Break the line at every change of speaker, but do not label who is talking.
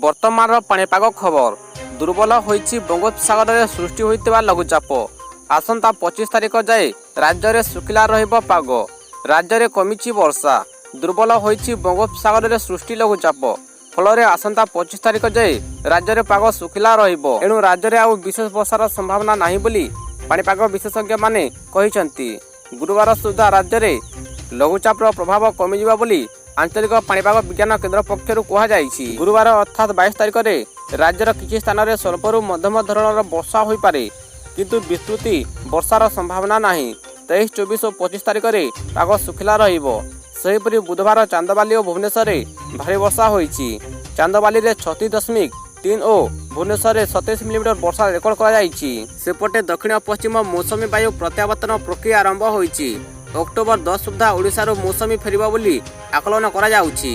ବର୍ତ୍ତମାନର ପାଣିପାଗ ଖବର। ଦୁର୍ବଳ ହୋଇଛି ବଙ୍ଗୋପସାଗରରେ ସୃଷ୍ଟି ହୋଇଥିବା ଲଘୁଚାପ। ଆସନ୍ତା 25 ତାରିଖ ଯାଏ ରାଜ୍ୟରେ ଶୁଖିଲା ରହିବ ପାଗ। ରାଜ୍ୟରେ କମିଛି ବର୍ଷା। ଦୁର୍ବଳ ହୋଇଛି ବଙ୍ଗୋପସାଗରରେ ସୃଷ୍ଟି ଲଘୁଚାପ। ଫଳରେ ଆସନ୍ତା 25 ତାରିଖ ଯାଏ ରାଜ୍ୟରେ ପାଗ ଶୁଖିଲା ରହିବ। ଏଣୁ ରାଜ୍ୟରେ ଆଉ ବିଶେଷ ବର୍ଷାର ସମ୍ଭାବନା ନାହିଁ ବୋଲି ପାଣିପାଗ ବିଶେଷଜ୍ଞମାନେ କହିଛନ୍ତି। ଗୁରୁବାର ସୁଦ୍ଧା ରାଜ୍ୟରେ ଲଘୁଚାପର ପ୍ରଭାବ କମିଯିବ ବୋଲି ଆଞ୍ଚଳିକ ପାଣିପାଗ ବିଜ୍ଞାନ କେନ୍ଦ୍ର ପକ୍ଷରୁ କୁହାଯାଇଛି। ଗୁରୁବାର ଅର୍ଥାତ୍ 22 ତାରିଖରେ ରାଜ୍ୟର କିଛି ସ୍ଥାନରେ ସ୍ୱଳ୍ପରୁ ମଧ୍ୟମ ଧରଣର ବର୍ଷା ହୋଇପାରେ, କିନ୍ତୁ ବିସ୍ତୃତି ବର୍ଷାର ସମ୍ଭାବନା ନାହିଁ। 23, 24 ଓ 25 ତାରିଖରେ ପାଗ ଶୁଖିଲା ରହିବ। ସେହିପରି ବୁଧବାର ଚାନ୍ଦବାଲି ଓ ଭୁବନେଶ୍ୱରରେ ଭାରୀ ବର୍ଷା ହୋଇଛି। ଚାନ୍ଦବାଲିରେ 36.3 ଓ ଭୁବନେଶ୍ୱରରେ 27 ମିଲିମିଟର ବର୍ଷା ରେକର୍ଡ କରାଯାଇଛି। ସେପଟେ ଦକ୍ଷିଣ ପଶ୍ଚିମ ମୌସୁମୀ ବାୟୁ ପ୍ରତ୍ୟାବର୍ତ୍ତନ ପ୍ରକ୍ରିୟା ଆରମ୍ଭ ହୋଇଛି। ଅକ୍ଟୋବର 10 ସୁଦ୍ଧା ଓଡ଼ିଶାରୁ ମୌସୁମୀ ଫେରିବ ବୋଲି ଆକଳନ କରାଯାଉଛି।